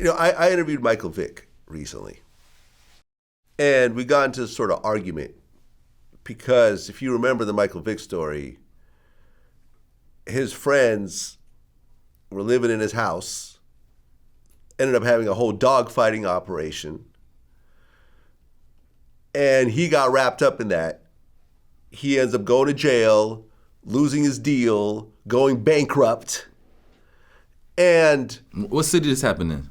I interviewed Michael Vick recently, and we got into sort of argument because if you remember the Michael Vick story, his friends were living in his house, ended up having a whole dogfighting operation, and he got wrapped up in that. He ends up going to jail, losing his deal, going bankrupt. And what city this happened in?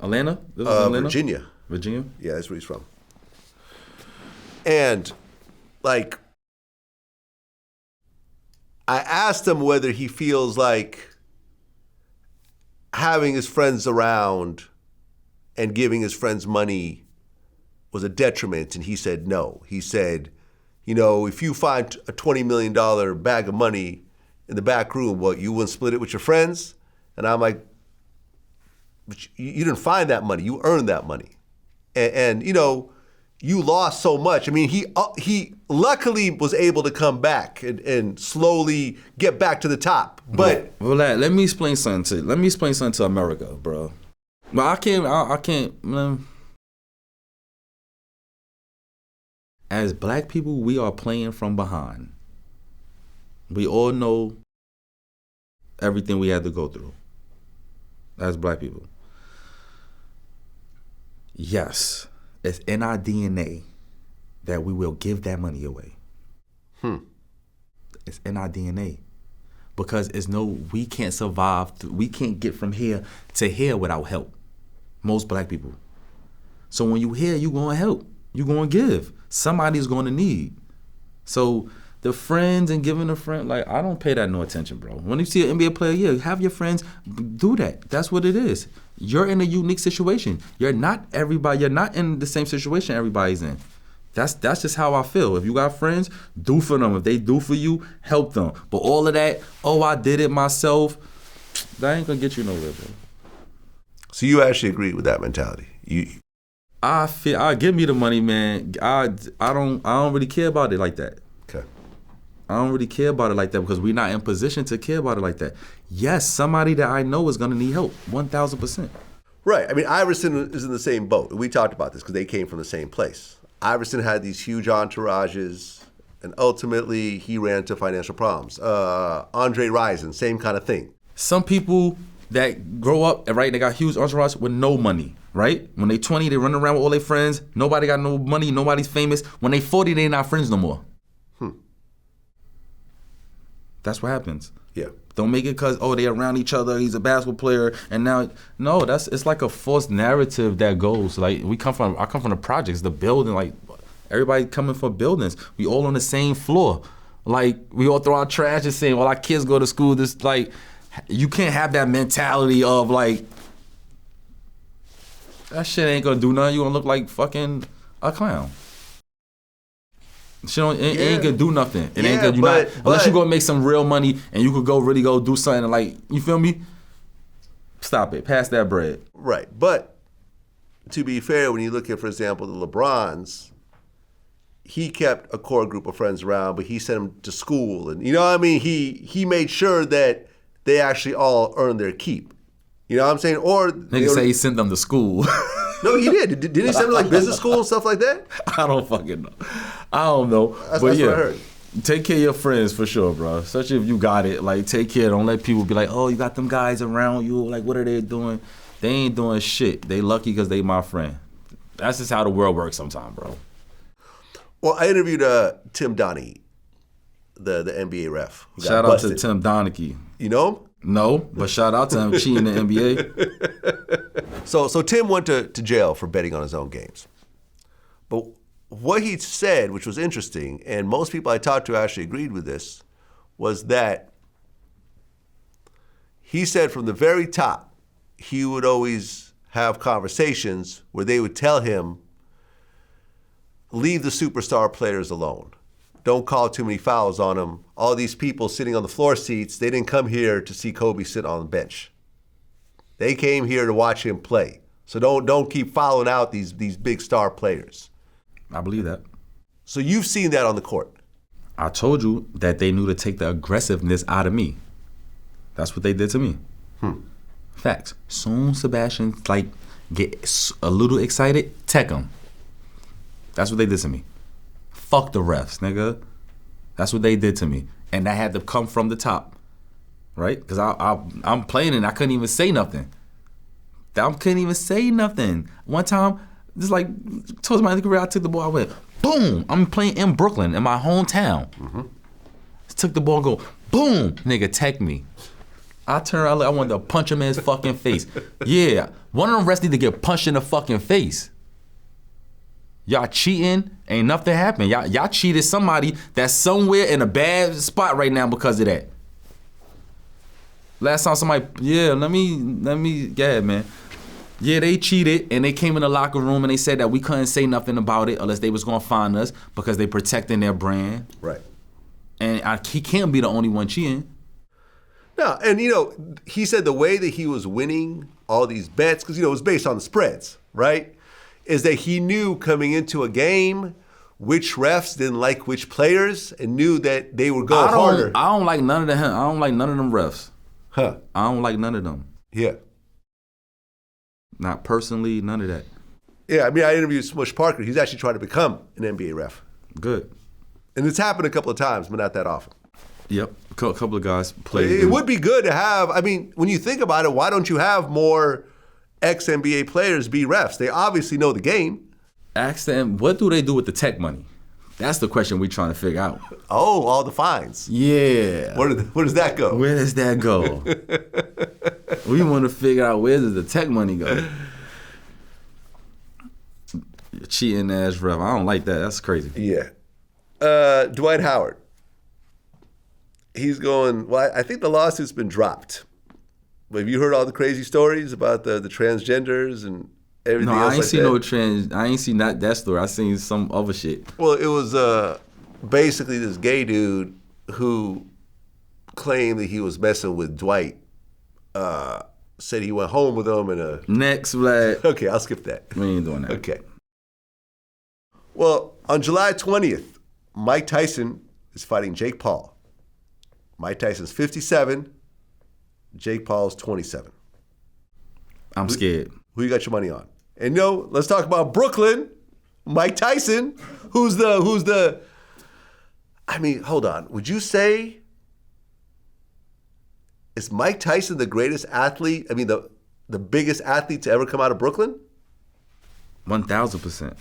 Atlanta? This was Atlanta? Virginia. Virginia? Yeah, that's where he's from. And like, I asked him whether he feels like having his friends around and giving his friends money was a detriment, and he said no. He said, if you find a $20 million bag of money in the back room, what, you wouldn't split it with your friends? And I'm like, but you didn't find that money. You earned that money. And you lost so much. I mean, he luckily was able to come back and slowly get back to the top. But Vlad, let me explain something to America, bro. But I can't. Man. As black people, we are playing from behind. We all know everything we had to go through as black people. Yes, it's in our DNA that we will give that money away. It's in our DNA. Because we can't survive, we can't get from here to here without help. Most black people. So when you here, you gonna help. You gonna give. Somebody's gonna need. So the friends and giving a friend, like, I don't pay that no attention, bro. When you see an NBA player, yeah, have your friends do that. That's what it is. You're in a unique situation. You're not in the same situation everybody's in. That's just how I feel. If you got friends, do for them. If they do for you, help them. But all of that, I did it myself, that ain't gonna get you nowhere, bro. So you actually agree with that mentality? Give me the money, man. I don't really care about it like that. Okay. I don't really care about it like that because we're not in position to care about it like that. Yes, somebody that I know is gonna need help, 1,000%. Right. I mean, Iverson is in the same boat. We talked about this because they came from the same place. Iverson had these huge entourages, and ultimately he ran into financial problems. Andre Rison, same kind of thing. Some people that grow up, right, they got huge entourage with no money, right? When they 20, they run around with all their friends. Nobody got no money. Nobody's famous. When they 40, they not friends no more. That's what happens. Yeah. Don't make it because, they're around each other, he's a basketball player, and now, no, it's like a false narrative that goes. Like, I come from the projects, the building, like, everybody coming from buildings. We all on the same floor. Like, we all throw our trash and saying, our kids go to school, this, like, you can't have that mentality of, like, that shit ain't gonna do nothing, you gonna look like fucking a clown. It ain't gonna do nothing. It ain't gonna. Unless you gonna make some real money and you could really go do something like, you feel me? Stop it. Pass that bread. Right. But to be fair, when you look at, for example, the LeBrons, he kept a core group of friends around, but he sent them to school, and he made sure that they actually all earned their keep. You know what I'm saying? Or nigga say he sent them to school. No, he did. Didn't he send them like business school and stuff like that? I don't fucking know. I don't know. That's what I heard. Take care of your friends for sure, bro. Especially if you got it. Like, take care. Don't let people be like, you got them guys around you. Like, what are they doing? They ain't doing shit. They lucky because they my friend. That's just how the world works sometimes, bro. Well, I interviewed Tim Donaghy, the NBA ref. Shout out to Tim Donaghy. You know him? No, but shout out to him cheating the NBA. So Tim went to jail for betting on his own games. But what he said, which was interesting, and most people I talked to actually agreed with this, was that he said from the very top, he would always have conversations where they would tell him, leave the superstar players alone. Don't call too many fouls on them. All these people sitting on the floor seats, they didn't come here to see Kobe sit on the bench. They came here to watch him play. So don't keep fouling out these big star players. I believe that. So you've seen that on the court. I told you that they knew to take the aggressiveness out of me. That's what they did to me. Facts. Soon Sebastian get a little excited, tech him. That's what they did to me. Fuck the refs, nigga. That's what they did to me, and that had to come from the top, right? Because I'm playing and I couldn't even say nothing. One time, just like towards my career, I took the ball. I went boom. I'm playing in Brooklyn, in my hometown. Mm-hmm. Took the ball and go boom. Nigga, tech me. I turned around, I wanted to punch him in his fucking face. Yeah, one of them refs need to get punched in the fucking face. Y'all cheating, ain't nothing happened. Y'all cheated somebody that's somewhere in a bad spot right now because of that. Last time somebody, let me, go ahead, man. Yeah, they cheated and they came in the locker room and they said that we couldn't say nothing about it unless they was gonna fine us because they protecting their brand. Right. And he can't be the only one cheating. No, and he said the way that he was winning all these bets, because it was based on the spreads, right? Is that he knew coming into a game which refs didn't like which players and knew that they would go harder. I don't like none of them. I don't like none of them refs. Huh. I don't like none of them. Yeah. Not personally, none of that. Yeah, I mean, I interviewed Smush Parker. He's actually trying to become an NBA ref. Good. And it's happened a couple of times, but not that often. Yep. A couple of guys played. It would be good to have, I mean, when you think about it, why don't you have more ex-NBA players be refs? They obviously know the game. Ask them, what do they do with the tech money? That's the question we're trying to figure out. Oh, all the fines. Yeah. Where does that go? Where does that go? We want to figure out where does the tech money go. Cheating ass ref. I don't like that. That's crazy. Yeah. Dwight Howard. He's going, well, I think the lawsuit's been dropped. But have you heard all the crazy stories about the transgenders and everything else? No, I ain't seen no trans. I ain't seen that story. I seen some other shit. Well, it was basically this gay dude who claimed that he was messing with Dwight. Said he went home with him in a... Next, Vlad. Okay, I'll skip that. We ain't doing that. Okay. Well, on July 20th, Mike Tyson is fighting Jake Paul. Mike Tyson's 57. Jake Paul's 27. I'm scared. Who you got your money on? And let's talk about Brooklyn. Mike Tyson, who's the I mean, hold on. Would you say, is Mike Tyson the greatest athlete? I mean, the biggest athlete to ever come out of Brooklyn? 1,000%.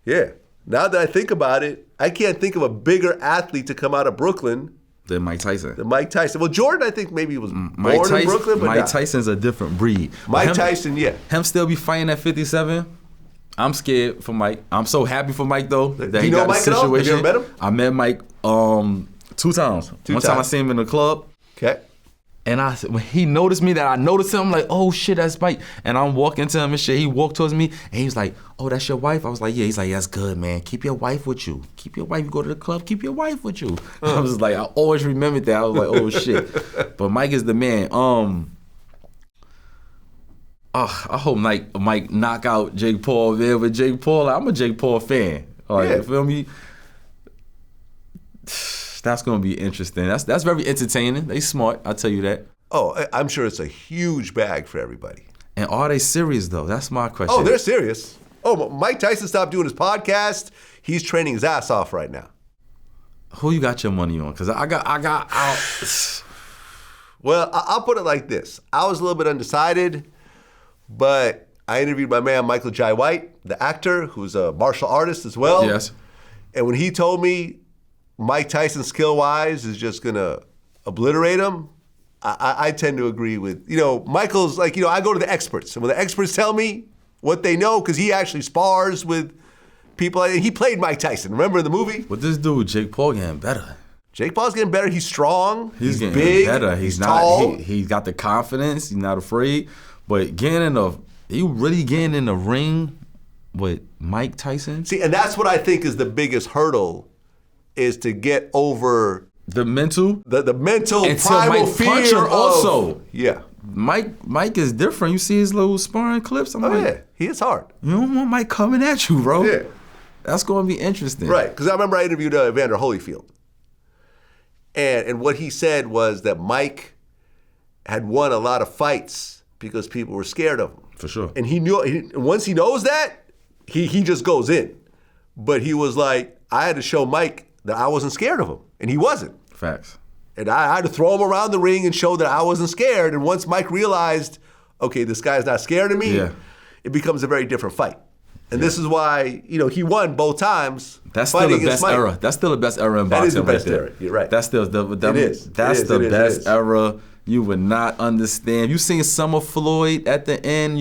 Yeah. Now that I think about it, I can't think of a bigger athlete to come out of Brooklyn than Mike Tyson. Well, Jordan, I think maybe was born in Brooklyn, but Mike Tyson's a different breed. Tyson, yeah. Him still be fighting at 57. I'm scared for Mike. I'm so happy for Mike though that he got Mike a situation. Have you ever met him? I met Mike 2 times. One time I seen him in the club. Okay. And when he noticed me, that I noticed him, I'm like, oh shit, that's Mike. And I'm walking to him and shit. He walked towards me and he was like, oh, that's your wife? I was like, yeah. He's like, that's good, man. Keep your wife with you. Keep your wife. You go to the club, keep your wife with you. I was like, I always remembered that. I was like, oh shit. But Mike is the man. I hope Mike knock out Jake Paul, man. But Jake Paul, I'm a Jake Paul fan. Like, you feel me? That's gonna be interesting. That's very entertaining. They smart, I'll tell you that. Oh, I'm sure it's a huge bag for everybody. And are they serious though? That's my question. Oh, they're serious. Oh, Mike Tyson stopped doing his podcast. He's training his ass off right now. Who you got your money on? Because I got. Well, I'll put it like this. I was a little bit undecided, but I interviewed my man Michael Jai White, the actor, who's a martial artist as well. Yes. And when he told me Mike Tyson, skill-wise, is just going to obliterate him, I tend to agree with, Michael's like, I go to the experts. And when the experts tell me what they know, because he actually spars with people. He played Mike Tyson, remember in the movie? With this dude, Jake Paul getting better. Jake Paul's getting better. He's strong. He's getting big. Better. He's tall. He's got the confidence. He's not afraid. But you really getting in the ring with Mike Tyson? See, and that's what I think is the biggest hurdle, is to get over the mental primal fear of, also. Yeah. Mike is different. You see his little sparring clips? Yeah, he is hard. You don't want Mike coming at you, bro. Yeah. That's going to be interesting. Right, because I remember I interviewed Evander Holyfield. And what he said was that Mike had won a lot of fights because people were scared of him. For sure. And once he knows that, he just goes in. But he was like, I had to show Mike that I wasn't scared of him, and he wasn't. Facts. And I had to throw him around the ring and show that I wasn't scared. And once Mike realized, okay, this guy's not scared of me, it becomes a very different fight. And this is why, he won both times. That's still the best era. That's still the best era in boxing. That is the best right era. You're right. That's still That's the best era. You would not understand. You seen Summer Floyd at the end,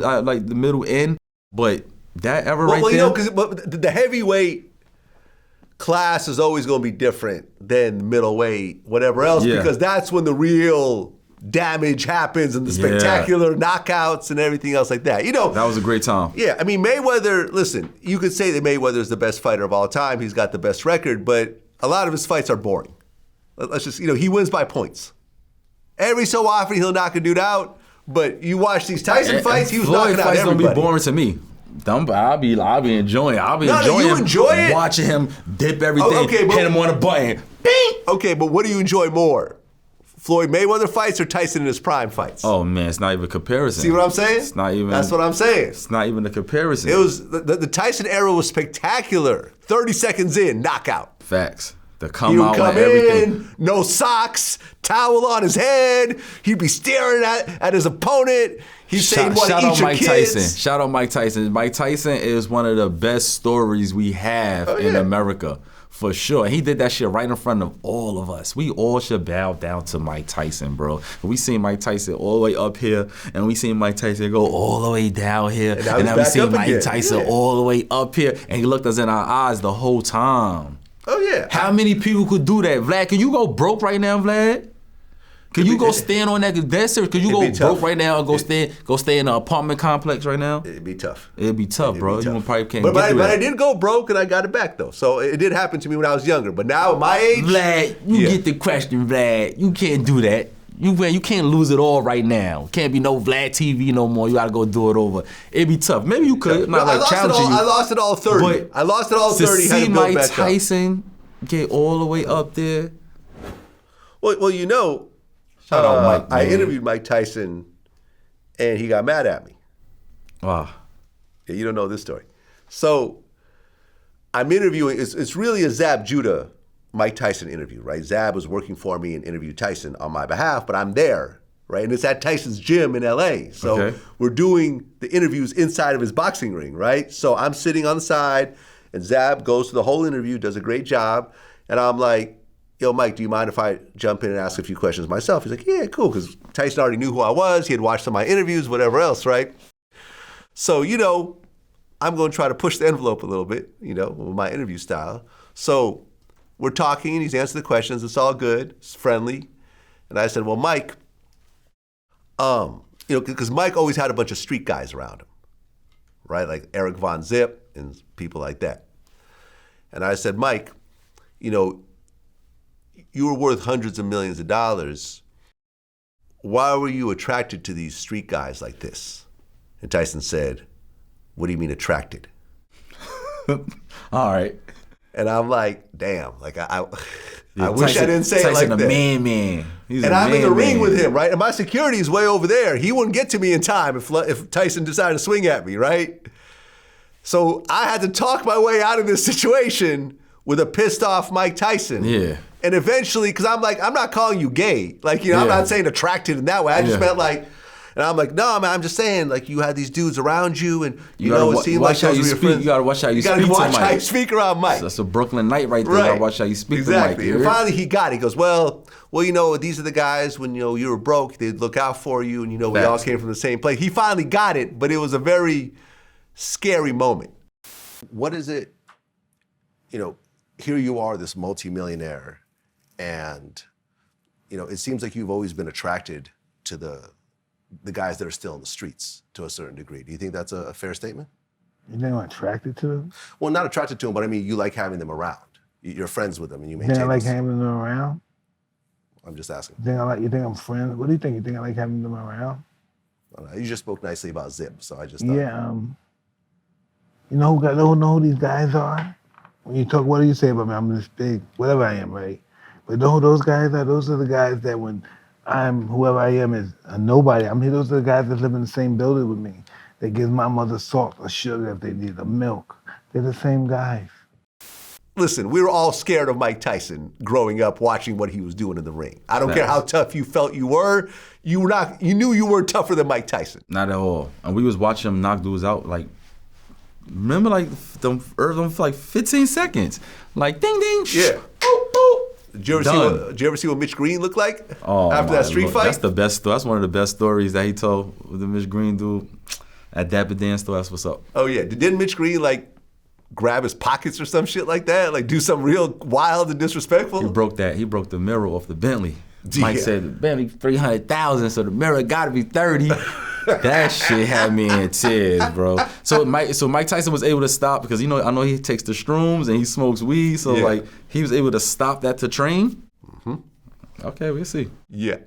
like the middle end, but that era right there. Because the heavyweight class is always going to be different than middleweight, whatever else, because that's when the real damage happens and the spectacular knockouts and everything else like that. That was a great time. Yeah, I mean, Mayweather, listen, you could say that Mayweather's the best fighter of all time. He's got the best record, but a lot of his fights are boring. Let's just, he wins by points. Every so often he'll knock a dude out, but you watch these Tyson fights, he was knocking out everybody. Floyd fights don't be boring to me. I'll be enjoying. You enjoy it? Watching him dip everything, hit him on a button. Bing! Okay, but what do you enjoy more? Floyd Mayweather fights or Tyson in his prime fights? Oh man, it's not even a comparison. See what I'm saying? It's not even. That's what I'm saying. It's not even a comparison. It was the Tyson era was spectacular. 30 seconds in, knockout. Facts. The He come would out come and everything. in, no socks, towel on his head. He'd be staring at his opponent. He's saying, "Want to eat your kids?" Tyson. Shout out Mike Tyson. Mike Tyson is one of the best stories we have in America. For sure. He did that shit right in front of all of us. We all should bow down to Mike Tyson, bro. We seen Mike Tyson all the way up here, and we seen Mike Tyson go all the way down here. And now we see Mike Tyson all the way up here, and he looked us in our eyes the whole time. Oh, yeah. How many people could do that? Vlad, can you go broke right now, Vlad? Can you go stand on that? That's serious. Can you go broke right now and go stay in an apartment complex right now? It'd be tough. It'd be tough, bro. You probably can't but get through but that. I did go broke and I got it back, though. So it did happen to me when I was younger. But now at my age... Vlad, you get the question, Vlad. You can't do that. You can't lose it all right now. Can't be no Vlad TV no more. You got to go do it over. It'd be tough. Maybe you could. Not like challenging you. I lost it all 30. I lost it all 30. To see Mike Tyson get all the way up there. Well, shout out Mike, man. I interviewed Mike Tyson, and he got mad at me. Wow. Yeah, you don't know this story. So I'm interviewing. It's really a Zab Judah Mike Tyson interview, right? Zab was working for me and interviewed Tyson on my behalf, but I'm there, right? And it's at Tyson's gym in L.A. So we're doing the interviews inside of his boxing ring, right? So I'm sitting on the side, and Zab goes through the whole interview, does a great job, and I'm like, yo, Mike, do you mind if I jump in and ask a few questions myself? He's like, yeah, cool, because Tyson already knew who I was. He had watched some of my interviews, whatever else, right? So, I'm going to try to push the envelope a little bit, with my interview style. So we're talking, and he's answering the questions. It's all good. It's friendly. And I said, well, Mike, because Mike always had a bunch of street guys around him, right? Like Eric Von Zip and people like that. And I said, Mike, you were worth hundreds of millions of dollars. Why were you attracted to these street guys like this? And Tyson said, what do you mean attracted? All right. And I'm like, damn, like I wish I didn't say it like that. Tyson a man. He's and I'm in the ring with him, right? And my security is way over there. He wouldn't get to me in time if Tyson decided to swing at me, right? So I had to talk my way out of this situation with a pissed off Mike Tyson. Yeah. And eventually, because I'm like, I'm not calling you gay. Like, I'm not saying attracted in that way. I just meant like, and I'm like, no, man, I'm just saying, like, you had these dudes around you, and it seemed like those were your friends. You gotta watch how you speak to Mike. You gotta watch how you speak around Mike. That's a Brooklyn night right there. You gotta watch how you speak to Mike. Exactly. And finally he got it. He goes, well, these are the guys when, you were broke, they'd look out for you, and, we all came from the same place. He finally got it, but it was a very scary moment. What is it, here you are, this multimillionaire, and, it seems like you've always been attracted to the guys that are still in the streets to a certain degree. Do you think that's a fair statement? You think I'm attracted to them? Well, not attracted to them, but I mean, you like having them around. You're friends with them and you You maintain think I like this. having them around? I'm just asking. You think I'm friends? What do you think? You think I like having them around? You just spoke nicely about Zip, so I just thought. Yeah, you know who these guys are? When you talk, what do you say about me? I'm this big, whatever I am, right? But you know who those guys are? Those are the guys that when I'm whoever I am is a nobody. I'm here. Those are the guys that live in the same building with me. They give my mother salt or sugar if they need a milk. They're the same guys. Listen, we were all scared of Mike Tyson growing up, watching what he was doing in the ring. I don't care how tough you felt you were. You knew you weren't tougher than Mike Tyson. Not at all. And we was watching him knock dudes out like. Remember, like them for like 15 seconds, like ding ding. Yeah. Boop, boop. Did you ever see what Mitch Green looked like after that street fight? That's the best. That's one of the best stories that he told with the Mitch Green dude at Dapper Dan store. That's what's up. Oh yeah, didn't Mitch Green like grab his pockets or some shit like that? Like do something real wild and disrespectful? He broke the mirror off the Bentley. Mike said Bentley 300,000, so the mirror got to be 30. That shit had me in tears, bro. So Mike Tyson was able to stop because I know he takes the shrooms and he smokes weed, so like he was able to stop that to train. Mm-hmm. Okay, we'll see. Yeah.